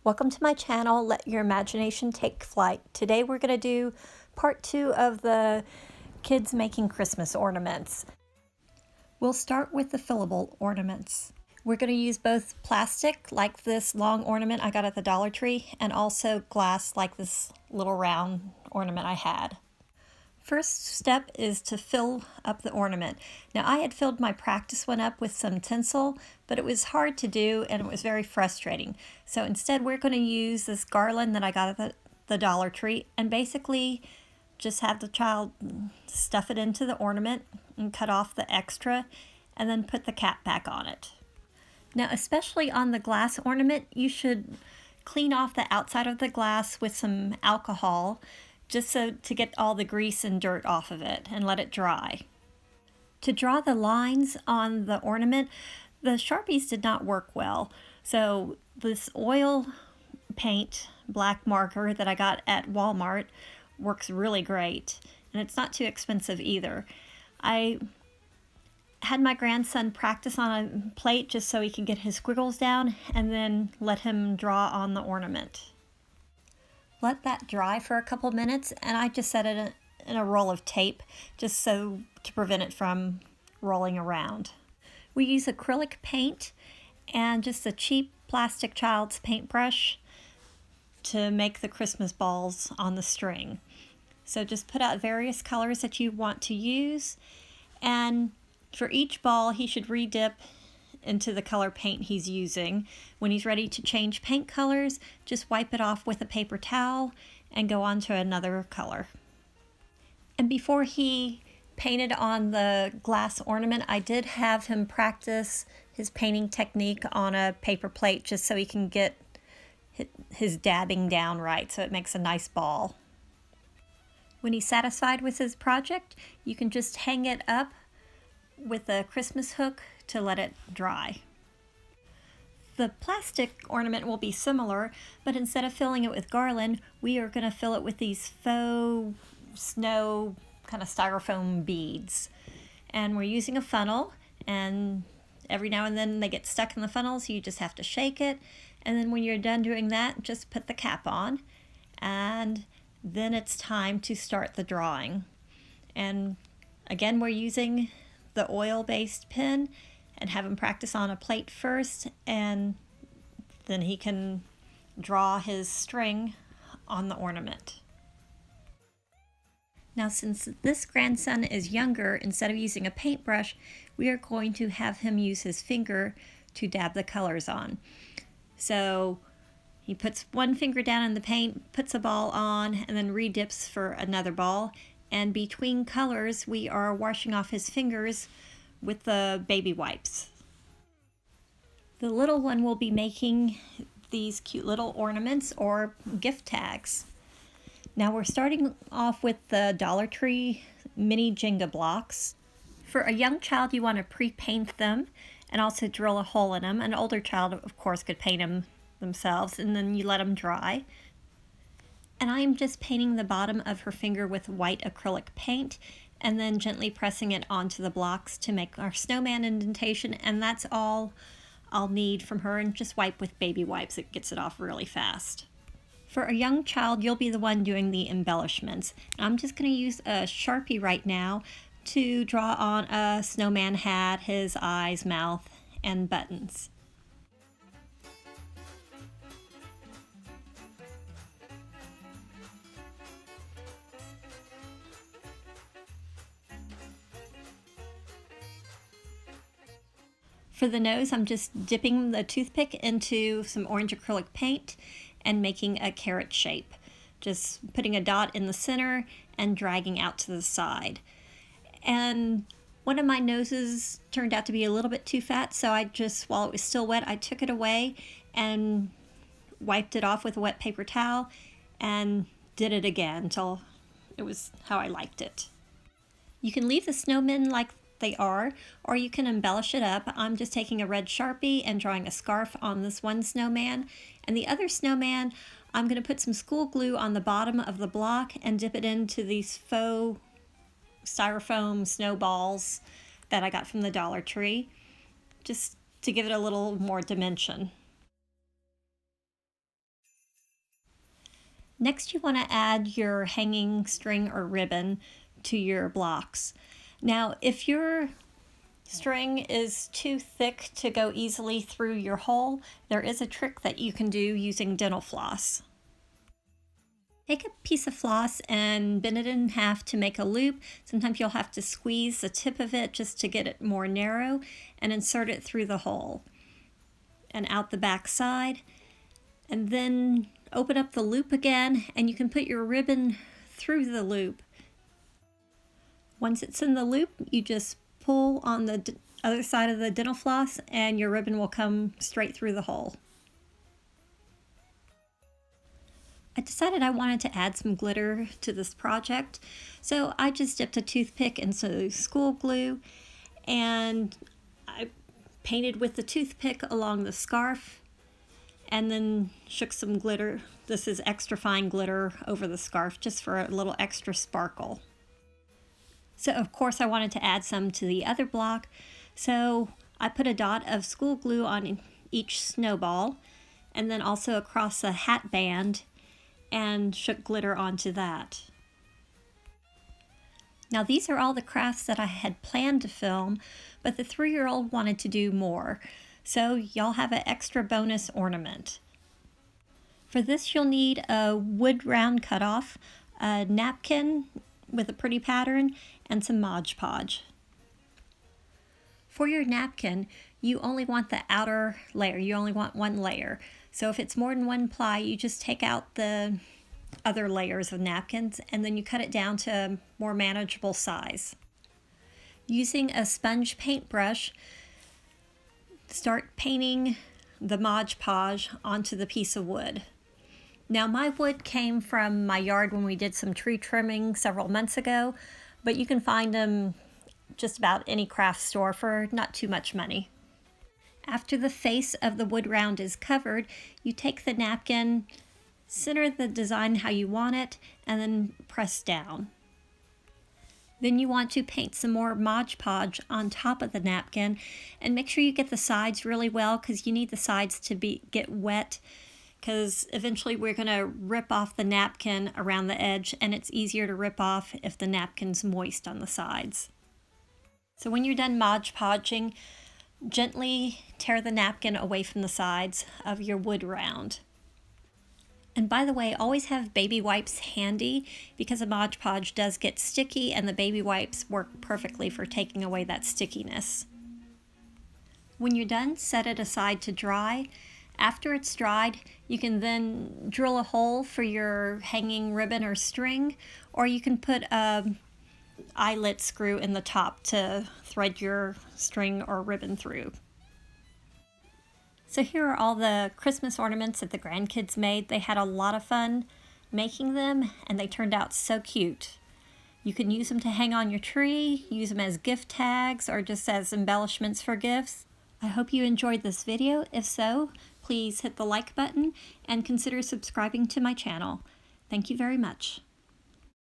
Welcome to my channel, Let Your Imagination Take Flight. Today we're going to do part 2 of the kids making Christmas ornaments. We'll start with the fillable ornaments. We're going to use both plastic, like this long ornament I got at the Dollar Tree, and also glass, like this little round ornament I had. First step is to fill up the ornament. Now I had filled my practice one up with some tinsel, but it was hard to do and it was very frustrating. So instead we're going to use this garland that I got at the Dollar Tree and basically just have the child stuff it into the ornament and cut off the extra and then put the cap back on it. Now especially on the glass ornament, you should clean off the outside of the glass with some alcohol just so to get all the grease and dirt off of it and let it dry. To draw the lines on the ornament, the Sharpies did not work well. So this oil paint black marker that I got at Walmart works really great, and it's not too expensive either. I had my grandson practice on a plate just so he can get his squiggles down and then let him draw on the ornament. Let that dry for a couple minutes, and I just set it in a roll of tape just so to prevent it from rolling around. We use acrylic paint and just a cheap plastic child's paintbrush to make the Christmas balls on the string. So just put out various colors that you want to use, and for each ball he should re-dip into the color paint he's using. When he's ready to change paint colors, just wipe it off with a paper towel and go on to another color. And before he painted on the glass ornament, I did have him practice his painting technique on a paper plate just so he can get his dabbing down right so it makes a nice ball. When he's satisfied with his project, you can just hang it up with a Christmas hook to let it dry. The plastic ornament will be similar, but instead of filling it with garland, we are going to fill it with these faux snow kind of styrofoam beads. And we're using a funnel, and every now and then they get stuck in the funnel, so you just have to shake it. And then when you're done doing that, just put the cap on, and then it's time to start the drawing. And again, we're using the oil-based pen, and have him practice on a plate first, and then he can draw his string on the ornament. Now since this grandson is younger, instead of using a paintbrush, we are going to have him use his finger to dab the colors on. So he puts one finger down in the paint, puts a ball on, and then re-dips for another ball. And between colors, we are washing off his fingers with the baby wipes. The little one will be making these cute little ornaments or gift tags. Now we're starting off with the Dollar Tree mini Jinga blocks. For a young child, you want to pre-paint them and also drill a hole in them. An older child, of course, could paint them themselves, and then you let them dry. And I am just painting the bottom of her finger with white acrylic paint and then gently pressing it onto the blocks to make our snowman indentation, and that's all I'll need from her, and just wipe with baby wipes. It gets it off really fast. For a young child, you'll be the one doing the embellishments. I'm just going to use a Sharpie right now to draw on a snowman hat, his eyes, mouth, and buttons. For the nose, I'm just dipping the toothpick into some orange acrylic paint and making a carrot shape. Just putting a dot in the center and dragging out to the side. And one of my noses turned out to be a little bit too fat, so I just, while it was still wet, I took it away and wiped it off with a wet paper towel and did it again until it was how I liked it. You can leave the snowmen like they are, or you can embellish it up. I'm just taking a red Sharpie and drawing a scarf on this one snowman, and the other snowman I'm going to put some school glue on the bottom of the block and dip it into these faux styrofoam snowballs that I got from the Dollar Tree, just to give it a little more dimension. Next, you want to add your hanging string or ribbon to your blocks. Now, if your string is too thick to go easily through your hole, there is a trick that you can do using dental floss. Take a piece of floss and bend it in half to make a loop. Sometimes you'll have to squeeze the tip of it just to get it more narrow and insert it through the hole and out the back side. And then open up the loop again, and you can put your ribbon through the loop. Once it's in the loop, you just pull on the other side of the dental floss and your ribbon will come straight through the hole. I decided I wanted to add some glitter to this project, so I just dipped a toothpick in some school glue and I painted with the toothpick along the scarf and then shook some glitter. This is extra fine glitter over the scarf just for a little extra sparkle. So of course I wanted to add some to the other block, so I put a dot of school glue on each snowball and then also across the hat band and shook glitter onto that. Now these are all the crafts that I had planned to film, but the 3-year-old wanted to do more, so y'all have an extra bonus ornament. For this you'll need a wood round cutoff, a napkin with a pretty pattern, and some Mod Podge. For your napkin, you only want the outer layer. You only want one layer. So if it's more than one ply, you just take out the other layers of napkins and then you cut it down to a more manageable size. Using a sponge paintbrush, start painting the Mod Podge onto the piece of wood. Now my wood came from my yard when we did some tree trimming several months ago, but you can find them just about any craft store for not too much money. After the face of the wood round is covered, you take the napkin, center the design how you want it, and then press down. Then you want to paint some more Mod Podge on top of the napkin, and make sure you get the sides really well because you need the sides to get wet, because eventually we're going to rip off the napkin around the edge, and it's easier to rip off if the napkin's moist on the sides. So when you're done Mod Podging, gently tear the napkin away from the sides of your wood round. And by the way, always have baby wipes handy because the Mod Podge does get sticky and the baby wipes work perfectly for taking away that stickiness. When you're done, set it aside to dry. After it's dried, you can then drill a hole for your hanging ribbon or string, or you can put a eyelet screw in the top to thread your string or ribbon through. So here are all the Christmas ornaments that the grandkids made. They had a lot of fun making them and they turned out so cute. You can use them to hang on your tree, use them as gift tags, or just as embellishments for gifts. I hope you enjoyed this video. If so, please hit the like button and consider subscribing to my channel. Thank you very much.